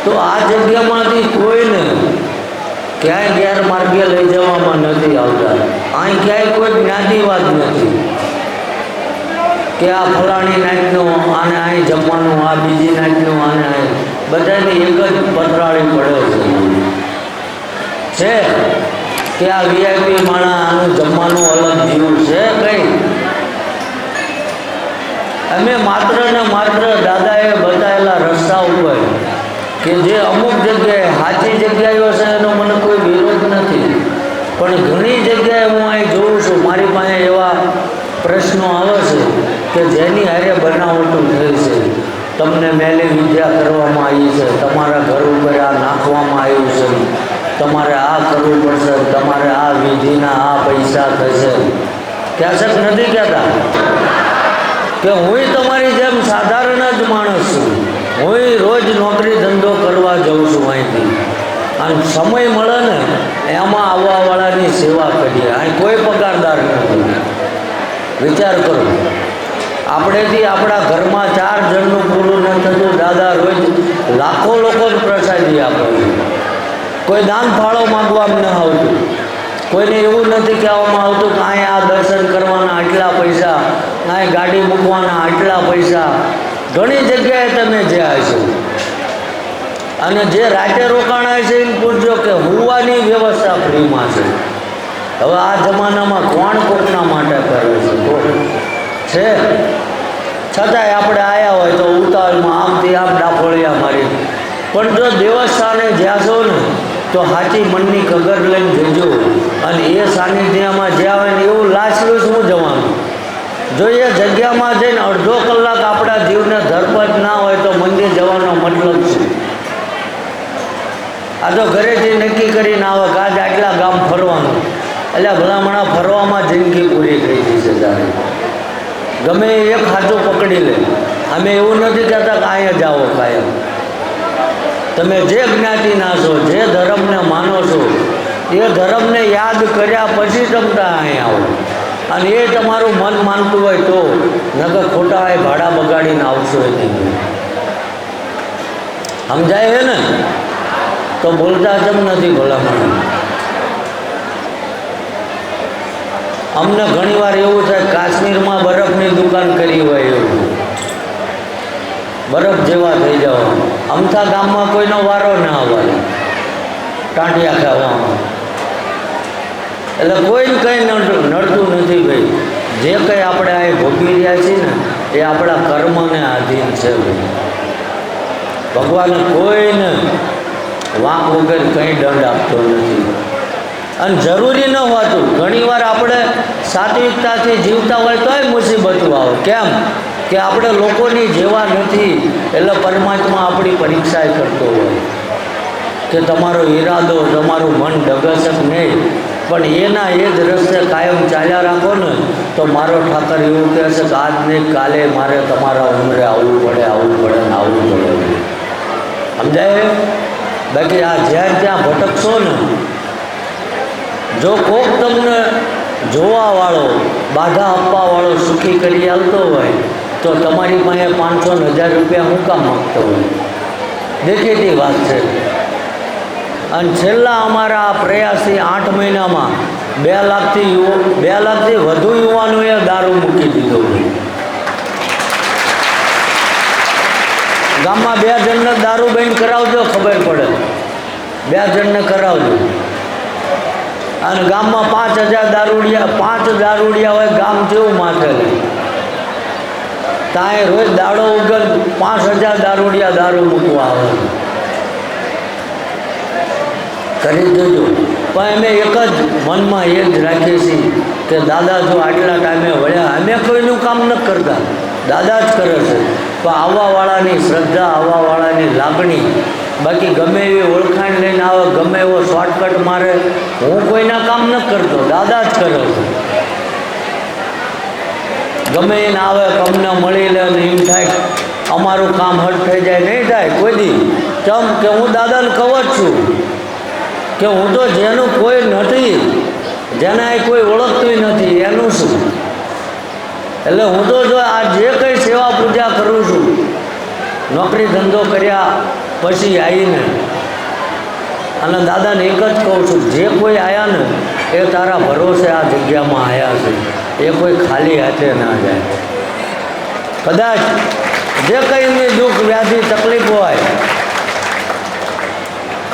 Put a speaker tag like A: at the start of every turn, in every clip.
A: તો આ જગ્યામાંથી કોઈને ક્યાંય ગેરમાર્ગે લઈ જવામાં નથી આવતા. અહીં ક્યાંય કોઈ જ્ઞાતિવાદ નથી કે આ ફલાણી નાતનું આને અહીં જમવાનું, આ બીજી નાતનું આને અહીં, બધાને એક જ પથરાળી પડે છે કે આ વીઆઈપી માણસ આનું જમવાનું અલગ જીવ છે કંઈ. અમે માત્ર ને માત્ર દાદાએ બતાવેલા રસ્તા ઉપર કે જે અમુક જગ્યાએ સાચી જગ્યાઓ છે એનો મને કોઈ વિરોધ નથી, પણ ઘણી જગ્યાએ હું અહીં જોઉં છું મારી પાસે એવા પ્રશ્નો આવે છે કે જેની હારે બનાવટું થઈ છે. તમને મેલી વિદ્યા કરવામાં આવી છે, તમારા ઘર ઉપર આ નાખવામાં આવ્યું છે, તમારે આ કરવું પડશે, તમારે આ વિધિના આ પૈસા થશે. ક્યાં છે નથી કહેતા કે હું તમારી જેમ સાધારણ જ માણસ છું, હું રોજ નોકરી ધંધો કરવા જાઉં છું અહીંથી, અને સમય મળે ને એમાં આવવાવાળાની સેવા કરીએ. અહીં કોઈ પગારદાર નથી. વિચાર કરો, આપણેથી આપણા ઘરમાં 4 જણનું પૂરું ન થતું, દાદા રોજ લાખો લોકોને પ્રસાદી આપે. કોઈ દાન ફાળો માગવામાં ન આવતું, કોઈને એવું નથી કહેવામાં આવતું કે અહીં આ દર્શન કરવાના આટલા પૈસા, અહીં ગાડી મૂકવાના આટલા પૈસા. ઘણી જગ્યાએ તમે જ્યાં છો અને જે રાતે રોકાણા છે એને પૂછજો કે હુવાની વ્યવસ્થા ફ્રીમાં છે. હવે આ જમાનામાં કોણ કોકના માટે કરે છે? છતાંય આપણે આવ્યા હોય તો ઉતાવળમાં આમથી આમ ડાફોળિયા મારી. પણ જો દેવસ્થાને જાશો ને તો સાચી મનની કગર લઈને જજો, અને એ સાનિધ્યમાં જ્યાં હોય ને એવું લાચલું શું જવાનું. જો એ જગ્યામાં જઈને અડધો કલાક આપણા જીવને ધરપત ના હોય તો મંદિર જવાનો મતલબ છે. આ તો ઘરેથી નક્કી કરીને આવે કે આજ આટલા ગામ ફરવાનું, એટલે ભલામણા ફરવામાં જિંદગી પૂરી થઈ ગઈ છે. તારે ગમે એક હાથું પકડી લે. અમે એવું નથી કહેતા કે અહીંયા જાઓ કાયમ. તમે જે જ્ઞાતિના છો, જે ધર્મને માનો છો, એ ધર્મને યાદ કર્યા પછી તમતા અહીં આવો. અને એ તમારું મન માનતું હોય તો, નકર ખોટા હોય ભાડા બગાડીને આવશો એ નહીં. સમજાય છે ને? તો બોલતા કેમ નથી ભલામણ? અમને ઘણીવાર એવું થાય કાશ્મીરમાં બરફની દુકાન કરી હોય એવું, બરફ જેવા થઈ જાવ. અમથા ગામમાં કોઈનો વારો ના આવે ટાંટિયા ખાવામાં. એટલે કોઈને કંઈ નડતું નથી ભાઈ. જે કંઈ આપણે અહીં ભોગવી રહ્યા છીએ ને એ આપણા કર્મને આધીન છે ભાઈ. ભગવાન કોઈને વાંક વગર કંઈ દંડ આપતો નથી. અને જરૂરી ન હોતું, ઘણીવાર આપણે સાત્વિકતાથી જીવતા હોય તોય મુસીબતો આવે. કેમ કે આપણે લોકોની જેવા નથી, એટલે પરમાત્મા આપણી પરીક્ષા કરતો હોય કે તમારો ઈરાદો, તમારું મન ડગશે નહીં, પણ એના એ જ રસ્તે કાયમ ચાલ્યા રાખો ને તો મારો ઠાકર એવું કહે છે કે આજ નહીં કાલે મારે તમારા ઉંમરે આવવું પડે ને આવવું પડે. સમજાય? બાકી આ જ્યાં ત્યાં ભટકશો ને, જો કોક તમને જોવાવાળો, બાધા આપવાવાળો સુખી કરી આવતો હોય તો તમારી પાસે 500 ને 1000 રૂપિયા હું કામ માગતો હોય? દેખીતી વાત છે. અને છેલ્લા અમારા આ પ્રયાસથી 8 મહિનામાં 2 લાખથી વધુ યુવાનોએ દારૂ મૂકી દીધો. ગામમાં 2 જણને દારૂ બંધ કરાવજો, ખબર પડે. 2 જણને કરાવજો. અને ગામમાં 5 દારૂડિયા હોય, ગામ જેવું માથે તાંય રોજ દાડો ઉગલ 5000 દારૂડિયા દારૂ મૂકવા આવે. કરી દેજો. પણ અમે એક જ મનમાં એ જ રાખીએ છીએ કે દાદા જો આટલા ટાઈમે વળ્યા, અમે કોઈનું કામ ન કરતા, દાદા જ કરે છે. પણ આવવાવાળાની શ્રદ્ધા, આવવાવાળાની લાગણી, બાકી ગમે એવી ઓળખાણ લઈને આવે, ગમે એવો શોર્ટકટ મારે, હું કોઈના કામ ન કરતો, દાદા જ કરે છે. ગમે એને આવે, કમને મળી લે ને એમ થાય અમારું કામ હટ થઈ જાય. નહીં થાય કોઈ દી. કેમ કે હું દાદાને કહું જ છું કે હું તો જેનું કોઈ નથી, જેને અહીં કોઈ ઓળખતું નથી, એનું શું? એટલે હું તો જો આ જે કંઈ સેવા પૂજા કરું છું, નોકરી ધંધો કર્યા પછી આવીને અને દાદાને એક જ કહું છું, જે કોઈ આવ્યા ને એ તારા ભરોસે આ જગ્યામાં આવ્યા છે, એ કોઈ ખાલી હાથે ના જાય. કદાચ જે કંઈ દુઃખ વ્યાધિ તકલીફ હોય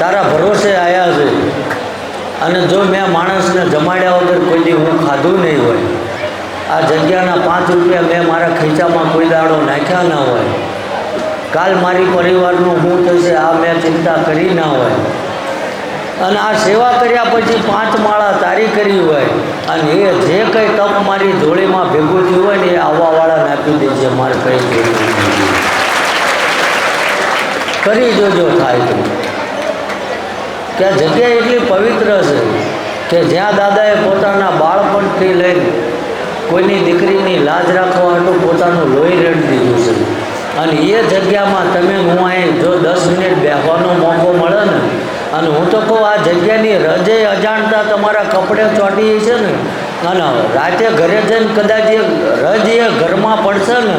A: તારા ભરોસે આવ્યા છે. અને જો મેં માણસને જમાડ્યા વગર કોઈ દી હું ખાધું નહીં હોય, આ જગ્યાના 5 રૂપિયા મેં મારા ખીચામાં કોઈ દાડો નાખ્યા ના હોય, કાલ મારી પરિવારનું શું થશે આ મેં ચિંતા કરી ના હોય, અને આ સેવા કર્યા પછી 5 માળા તારી કરી હોય, અને એ જે કંઈ તપ મારી જોડીમાં ભેગું થયું હોય ને એ આવવાવાળાને આપી દેજે. મારે કંઈ જોયું કરી જોજો થાય તો. કે આ જગ્યા એટલી પવિત્ર છે કે જ્યાં દાદાએ પોતાના બાળપણથી લઈને કોઈની દીકરીની લાજ રાખવા હતું પોતાનું લોહી રેડી દીધું છે. અને એ જગ્યામાં તમે હું અહીં જો 10 મિનિટ બેસવાનો મોકો મળે ને, અને હું તો કહું આ જગ્યાની રજે અજાણતા તમારા કપડે ચોંટી છે ને, અને રાતે ઘરે જઈને કદાચ એ રજ એ ઘરમાં પડશે ને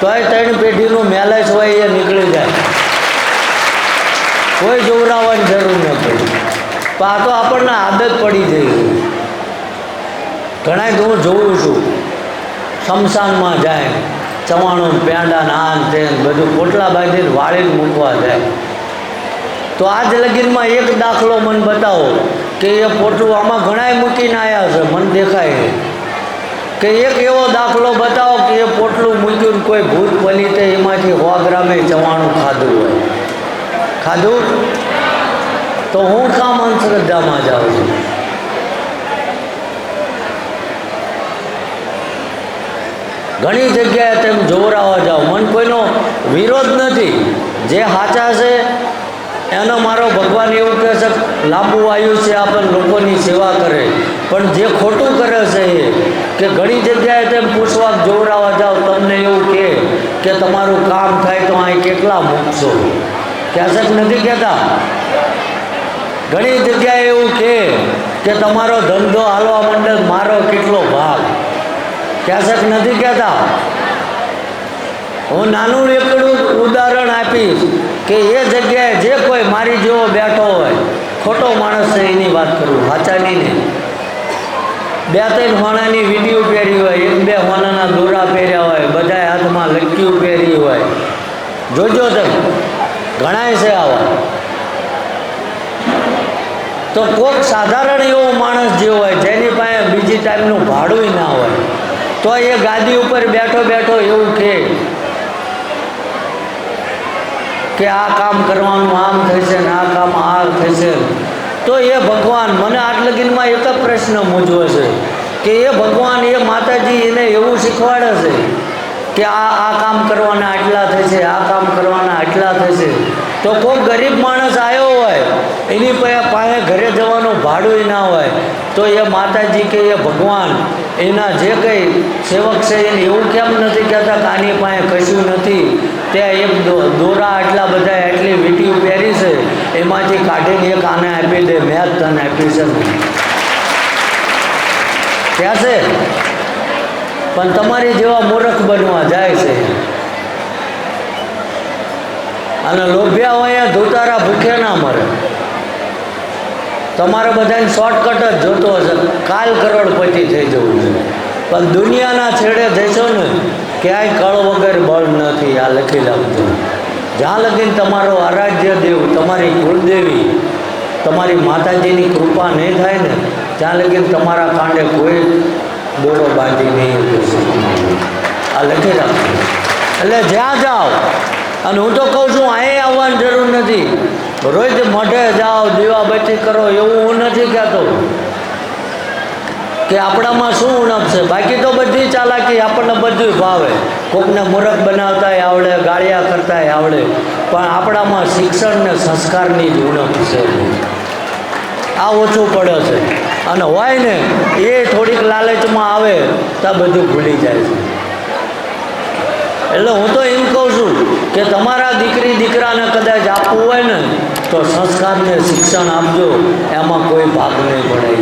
A: તોય 3 પેઢીનું મેલેજ હોય એ નીકળી જાય, કોઈ જોવરાવવાની જરૂર નથી. પણ આ તો આપણને આદત પડી જાય. ઘણા હું જોઉં છું શમશાનમાં જાય, ચવાણું પેંડા નાન તેન બધું પોટલા બાંધીને વાળીને મૂકવા જાય. તો આજ લગીનમાં એક દાખલો મને બતાવો કે એ પોટલું આમાં ઘણાય મૂકીને આવ્યા છે, મને દેખાય કે એક એવો દાખલો બતાવો કે એ પોટલું મૂક્યું કોઈ ભૂત પલીતે એમાંથી 100 ગ્રામે ચવાણું ખાધું હોય. ખાધું તો હું કામ અંધશ્રદ્ધામાં જાઉં છું. ઘણી જગ્યાએ તેમ જોવરાવા જાઓ, મને કોઈનો વિરોધ નથી. જે સાચા છે એનો મારો ભગવાન એવું કહે છે લાંબુ આયુષ્ય આપણને લોકોની સેવા કરે, પણ જે ખોટું કરે છે એ કે ઘણી જગ્યાએ તેમ પૂછવા જોવરાવા જાઓ, તમને એવું કે તમારું કામ થાય તો અહીં કેટલા મૂકશો, કહેશે કે નથી કહેતા? ઘણી જગ્યાએ એવું કે તમારો ધંધો હાલવા માંડે મારો કેટલો ભાગ, કહેશે કે નથી કહેતા? હું નાનું એકડું ઉદાહરણ આપીશ કે એ જગ્યાએ જે કોઈ મારી જેવો બેઠો હોય, ખોટો માણસ છે એની વાત કરું, સાચાની નહીં. 2-3 હોનાની વીડિયો પહેરી હોય, 1-2 હોનાના દોરા પહેર્યા હોય, બધાએ હાથમાં લટક્યું પહેરી હોય, જોજો તમે ઘણાય છે આવા. તો કોઈક સાધારણ એવો માણસ જે હોય જેની પાસે બીજી ટાઈમનું ભાડું ના હોય, તો એ ગાદી ઉપર બેઠો બેઠો એવું કે આ કામ કરવાનું આમ થશે ને આ કામ આ થશે, તો એ ભગવાન મને આટ લગીનમાં એક જ પ્રશ્ન મૂંઝવે છે કે એ ભગવાન એ માતાજી એને એવું શીખવાડે છે કે આ કામ કરવાના આટલા થશે, આ કામ કરવાના આટલા થશે. તો કોઈ ગરીબ માણસ આવ્યો હોય એની પાસે ઘરે જવાનું ભાડું ના હોય, તો એ માતાજી કે એ ભગવાન એના જે કંઈ સેવક છે એને એવું કેમ નથી કહેતા કે આની પાસે કશું નથી, ત્યાં એક દોરા આટલા બધા એટલી વીંટીઓ પહેરી છે એમાંથી કાઢીને એક આને આપી દે, મેં જ તને આપી છે ક્યાં છે? પણ તમારી જેવા મૂર્ખ બનવા જાય છે, અને લોભ્યા હોય ધોતારા ભૂખ્યા ના મરે. તમારે બધાને શોર્ટકટ જ જોતો હશે, કાલ કરોડપતિ થઈ જવું છે, પણ દુનિયાના છેડે જશો ને ક્યાંય કળ વગર બળ નથી. આ લખી રાખજો. જ્યાં લગીને તમારો આરાધ્ય દેવ, તમારી કુળદેવી, તમારી માતાજીની કૃપા નહીં થાય ને ત્યાં લગીને તમારા કાંડે કોઈ દોરો બાંધી નહીં. આ લખી રાખજો. એટલે જ્યાં જાઓ, અને હું તો કહું છું અહીં આવવાની જરૂર નથી, રોજ મઢે જાઓ, દીવાબત્તી કરો, એવું હું નથી કહેતો કે આપણામાં શું ઉણપ છે. બાકી તો બધી ચાલાકી આપણને બધું ભાવે, કોકને મૂર્ખ બનાવતાય આવડે, ગાળિયા કરતાય આવડે, પણ આપણામાં શિક્ષણ ને સંસ્કારની જ ઉણપ છે. આ ઓછું પડે છે, અને હોય ને એ થોડીક લાલચમાં આવે તો બધું ભૂલી જાય છે. એટલે હું તો એમ કહું છું કે તમારા દીકરી દીકરાને કદાચ આપવું હોય ને તો સંસ્કારને શિક્ષણ આપજો, એમાં કોઈ ભાગ નહીં પડે.